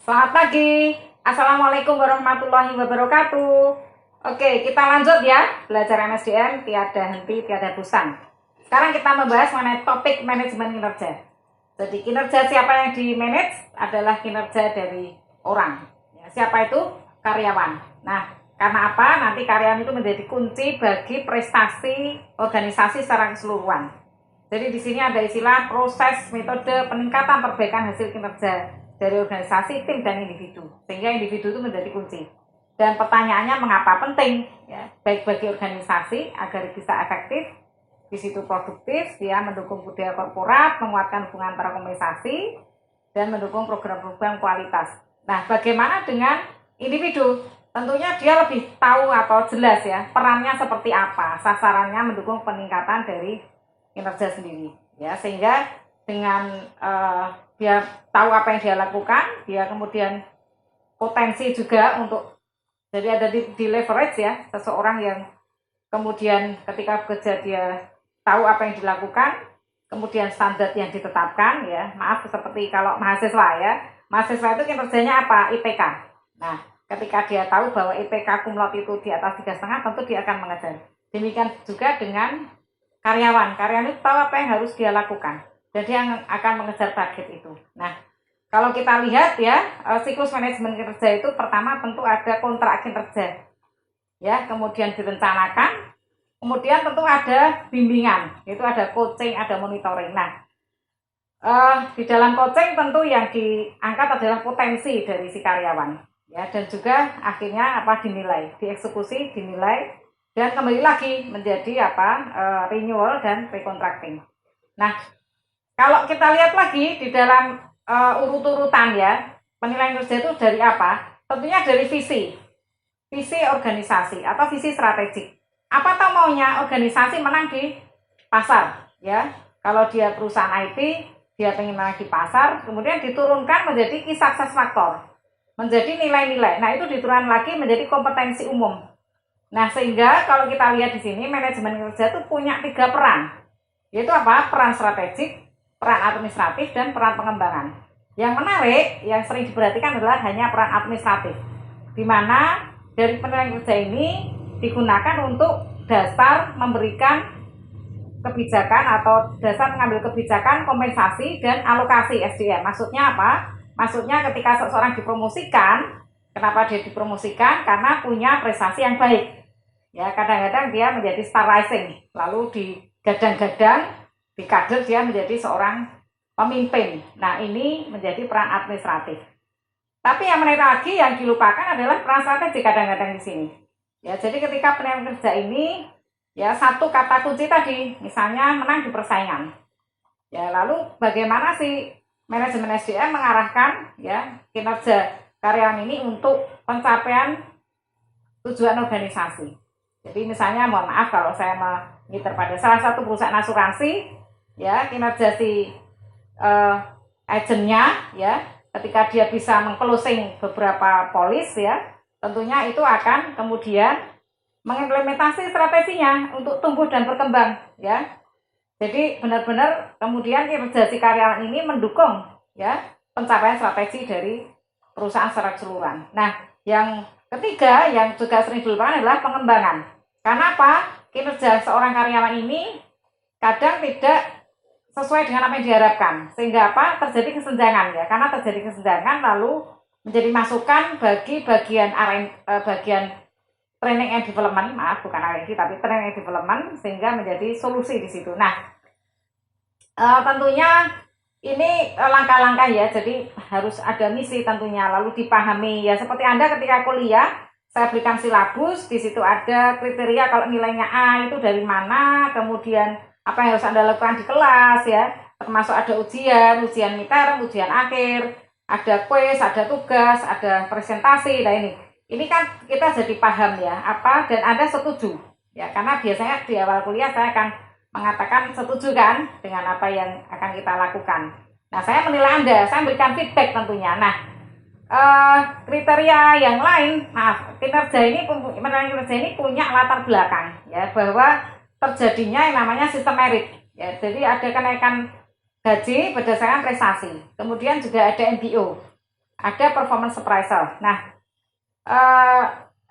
Selamat pagi. Assalamualaikum warahmatullahi wabarakatuh. Oke, kita lanjut ya. Belajar MSDM tiada henti, tiada bosan. Sekarang kita membahas mengenai topik manajemen kinerja. Jadi kinerja siapa yang di manage adalah kinerja dari orang. Ya, siapa itu? Karyawan. Nah, karena apa? Nanti karyawan itu menjadi kunci bagi prestasi organisasi secara keseluruhan. Jadi di sini ada istilah proses metode peningkatan perbaikan hasil kinerja dari organisasi, tim, dan individu. Sehingga individu itu menjadi kunci. Dan pertanyaannya mengapa penting? Ya, baik bagi organisasi agar bisa efektif, di situ produktif, dia mendukung budaya korporat, menguatkan hubungan antara organisasi, dan mendukung program-program kualitas. Nah, bagaimana dengan individu? Tentunya dia lebih tahu atau jelas ya perannya seperti apa, sasarannya mendukung peningkatan dari kinerja sendiri. Ya, sehingga dengan dia tahu apa yang dia lakukan, dia kemudian potensi juga untuk jadi ada di leverage ya seseorang yang kemudian ketika bekerja dia tahu apa yang dilakukan, kemudian standar yang ditetapkan ya. Maaf seperti kalau mahasiswa ya, mahasiswa itu kinerjanya apa? IPK. Nah, ketika dia tahu bahwa IPK kumlot itu di atas 3,5, tentu dia akan mengejar. Demikian juga dengan karyawan. Karyawan itu tahu apa yang harus dia lakukan dan dia akan mengejar target itu. Nah, kalau kita lihat ya, siklus manajemen kinerja itu pertama tentu ada kontrak kinerja. Ya, kemudian direncanakan, kemudian tentu ada bimbingan, itu ada coaching, ada monitoring. Nah, di dalam coaching tentu yang diangkat adalah potensi dari si karyawan, ya, dan juga akhirnya dinilai, dieksekusi, dinilai, dan kembali lagi menjadi renewal dan recontracting. Nah, kalau kita lihat lagi di dalam urut-urutan ya, penilaian kerja itu dari apa? Tentunya dari visi organisasi atau visi strategik. Apa tahu maunya organisasi menang di pasar, ya? Kalau dia perusahaan IT, dia ingin menang di pasar, kemudian diturunkan menjadi key success factor, menjadi nilai-nilai. Nah, itu diturunkan lagi menjadi kompetensi umum. Nah, sehingga kalau kita lihat di sini manajemen kerja itu punya 3 peran, yaitu apa? Peran strategik, peran administratif, dan peran pengembangan. Yang menarik, yang sering diperhatikan adalah hanya peran administratif, di mana dari penilaian kerja ini digunakan untuk dasar memberikan kebijakan atau dasar mengambil kebijakan kompensasi dan alokasi SDM. Maksudnya apa? Maksudnya ketika seseorang dipromosikan, kenapa dia dipromosikan? Karena punya prestasi yang baik. Ya, kadang-kadang dia menjadi star rising, lalu digadang-gadang, di kader dia menjadi seorang pemimpin. Nah, ini menjadi peran administratif. Tapi yang menarik lagi yang dilupakan adalah peran strategi kadang-kadang di sini. Ya, jadi ketika penilaian kerja ini ya satu kata kunci tadi, misalnya menang di persaingan. Ya, lalu bagaimana sih manajemen SDM mengarahkan ya kinerja karyawan ini untuk pencapaian tujuan organisasi. Jadi misalnya mohon maaf kalau saya mengiter pada salah satu perusahaan asuransi, ya kinerja si agennya ya ketika dia bisa mengclosing beberapa polis ya, tentunya itu akan kemudian mengimplementasi strateginya untuk tumbuh dan berkembang ya. Jadi benar-benar kemudian kinerja si karyawan ini mendukung ya pencapaian strategi dari perusahaan secara keseluruhan. Nah, yang ketiga yang juga sering dilupakan adalah pengembangan. Karena apa? Kinerja seorang karyawan ini kadang tidak sesuai dengan apa yang diharapkan. Sehingga apa? Terjadi kesenjangan ya. Karena terjadi kesenjangan lalu menjadi masukan bagi bagian training and development, maaf bukan R&D tapi training and development, sehingga menjadi solusi di situ. Nah, tentunya ini langkah-langkah ya, jadi harus ada misi tentunya, lalu dipahami ya seperti Anda ketika kuliah, saya berikan silabus, di situ ada kriteria kalau nilainya A itu dari mana, kemudian apa yang harus Anda lakukan di kelas ya, termasuk ada ujian midterm, ujian akhir, ada kuis, ada tugas, ada presentasi. Nah ini kan kita jadi paham ya apa dan Anda setuju ya, karena biasanya di awal kuliah saya akan mengatakan setuju kan dengan apa yang akan kita lakukan. Nah, saya menilai Anda, saya memberikan feedback tentunya. Nah, kriteria yang lain, maaf, kinerja ini punya latar belakang ya, bahwa terjadinya yang namanya sistem merit ya. Jadi ada kenaikan gaji berdasarkan prestasi. Kemudian juga ada MBO. ada performance appraisal. Nah, eh,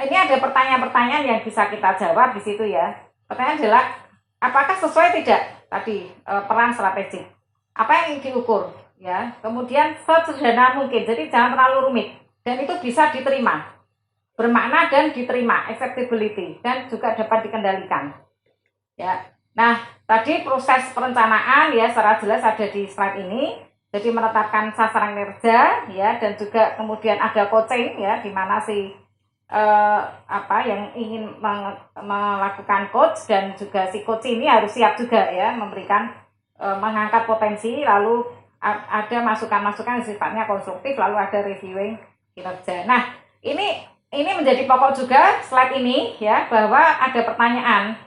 ini ada pertanyaan-pertanyaan yang bisa kita jawab di situ ya. Pertanyaan adalah, apakah sesuai tidak tadi peran strategik? Apa yang diukur? Ya, kemudian sesederhana mungkin, jadi jangan terlalu rumit dan itu bisa diterima, bermakna dan diterima, acceptability, dan juga dapat dikendalikan. Ya, nah tadi proses perencanaan ya secara jelas ada di slide ini. Jadi menetapkan sasaran kinerja ya, dan juga kemudian ada coaching ya, di mana si yang ingin melakukan coach dan juga si coach ini harus siap juga ya memberikan mengangkat potensi, lalu ada masukan-masukan yang sifatnya konstruktif, lalu ada reviewing kinerja. Nah, ini menjadi pokok juga slide ini ya, bahwa ada pertanyaan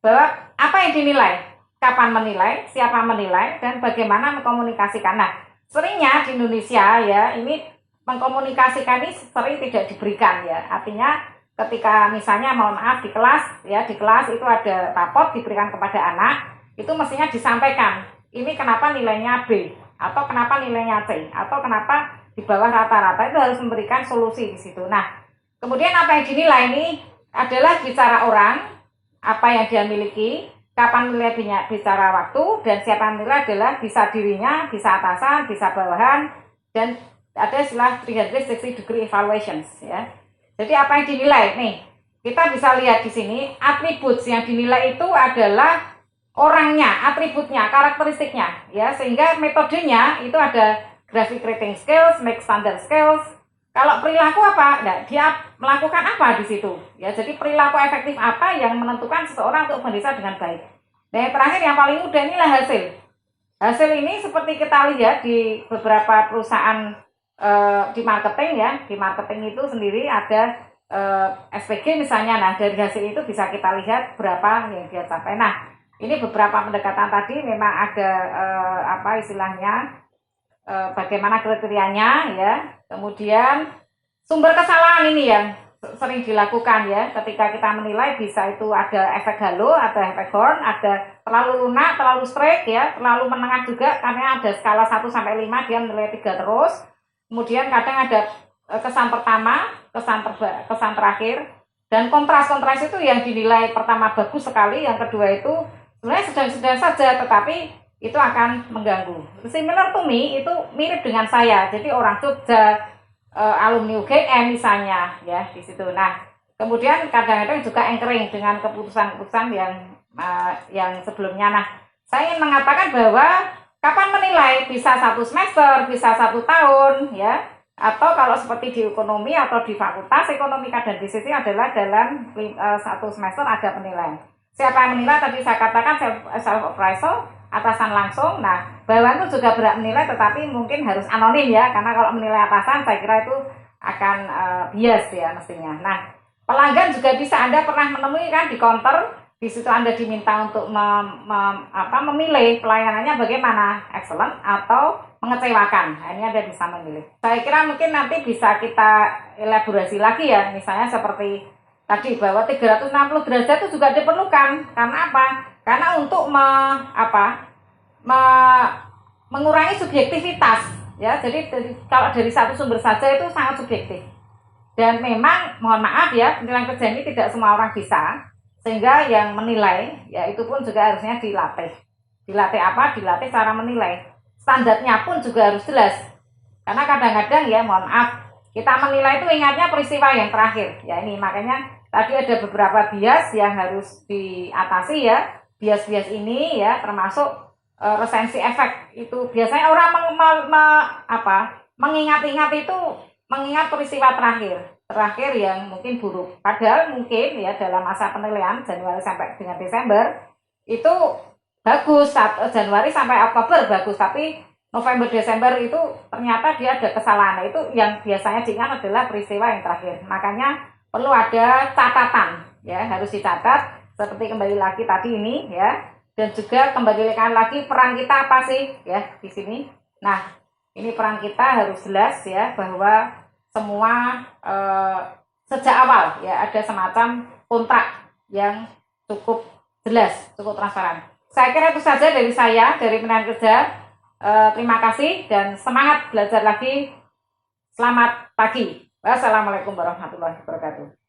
bahwa apa yang dinilai, kapan menilai, siapa menilai, dan bagaimana mengkomunikasikan. Nah, seringnya di Indonesia ya, ini mengkomunikasikan ini sering tidak diberikan ya. Artinya ketika misalnya mohon maaf di kelas ya, di kelas itu ada raport diberikan kepada anak, itu mestinya disampaikan ini kenapa nilainya B, atau kenapa nilainya C, atau kenapa di bawah rata-rata, itu harus memberikan solusi di situ. Nah, kemudian apa yang dinilai ini adalah bicara orang, apa yang dia miliki, kapan nilai bicara waktu, dan siapa yang nilai adalah bisa dirinya, bisa atasan, bisa bawahan, dan ada istilah 360 degree evaluations ya. Jadi apa yang dinilai nih? Kita bisa lihat di sini atribut yang dinilai itu adalah orangnya, atributnya, karakteristiknya ya, sehingga metodenya itu ada graphic rating skills, make standard skills. Kalau perilaku apa? Nah, dia melakukan apa di situ ya. Jadi perilaku efektif apa yang menentukan seseorang untuk berdesa dengan baik. Dan yang terakhir yang paling mudah inilah hasil. Hasil ini seperti kita lihat di beberapa perusahaan di marketing ya. Di marketing itu sendiri ada SPG misalnya. Nah, dari hasil itu bisa kita lihat berapa yang dia capai. Nah, ini beberapa pendekatan tadi memang ada istilahnya bagaimana kriterianya ya. Kemudian sumber kesalahan ini yang sering dilakukan ya, ketika kita menilai bisa itu ada efek halo, ada efek horn, ada terlalu lunak, terlalu straight ya, terlalu menengah juga, karena ada skala 1 sampai 5 dia menilai 3 terus. Kemudian kadang ada kesan pertama, kesan terakhir, dan kontras itu yang dinilai pertama bagus sekali, yang kedua itu sebenarnya sedang-sedang saja, tetapi itu akan mengganggu. Similar to me itu mirip dengan saya. Jadi orang Jogja, alumni UGM misalnya ya di situ. Nah, kemudian kadang-kadang juga anchoring dengan keputusan-keputusan yang sebelumnya. Nah, saya ingin mengatakan bahwa kapan menilai, bisa 1 semester, bisa 1 tahun ya. Atau kalau seperti di ekonomi atau di fakultas ekonomi dan bisnis adalah dalam 1 semester ada penilaian. Siapa yang menilai tadi saya katakan self appraisal, atasan langsung. Nah, bawahan itu juga berhak menilai, tetapi mungkin harus anonim ya, karena kalau menilai atasan saya kira itu akan bias ya mestinya. Nah, pelanggan juga bisa, Anda pernah menemui kan di counter, di situ Anda diminta untuk memilih pelayanannya bagaimana, excellent atau mengecewakan. Nah, ini Anda bisa memilih. Saya kira mungkin nanti bisa kita elaborasi lagi ya, misalnya seperti tadi bahwa 360 derajat itu juga diperlukan. Karena apa? Karena untuk mengurangi subjektivitas ya. Jadi kalau dari satu sumber saja itu sangat subjektif. Dan memang mohon maaf ya, penilaian kerja ini tidak semua orang bisa. Sehingga yang menilai ya itu pun juga harusnya dilatih. Dilatih apa? Dilatih cara menilai. Standarnya pun juga harus jelas. Karena kadang-kadang ya mohon maaf, kita menilai itu ingatnya peristiwa yang terakhir. Ya ini makanya tadi ada beberapa bias yang harus diatasi ya. Bias-bias ini ya termasuk resensi efek. Itu biasanya orang mengingat-ingat itu mengingat peristiwa terakhir yang mungkin buruk. Padahal mungkin ya dalam masa penilaian Januari sampai dengan Desember itu bagus, Januari sampai Oktober bagus, tapi November Desember itu ternyata dia ada kesalahan. Nah, itu yang biasanya diingat adalah peristiwa yang terakhir. Makanya perlu ada catatan ya, harus dicatat seperti kembali lagi tadi ini ya, dan juga kembalikan lagi peran kita apa sih ya di sini. Nah, ini peran kita harus jelas ya, bahwa semua sejak awal ya ada semacam kontrak yang cukup jelas, cukup transparan. Saya kira itu saja dari saya, dari penilaian kerja. Terima kasih dan semangat belajar lagi. Selamat pagi. Wassalamualaikum warahmatullahi wabarakatuh.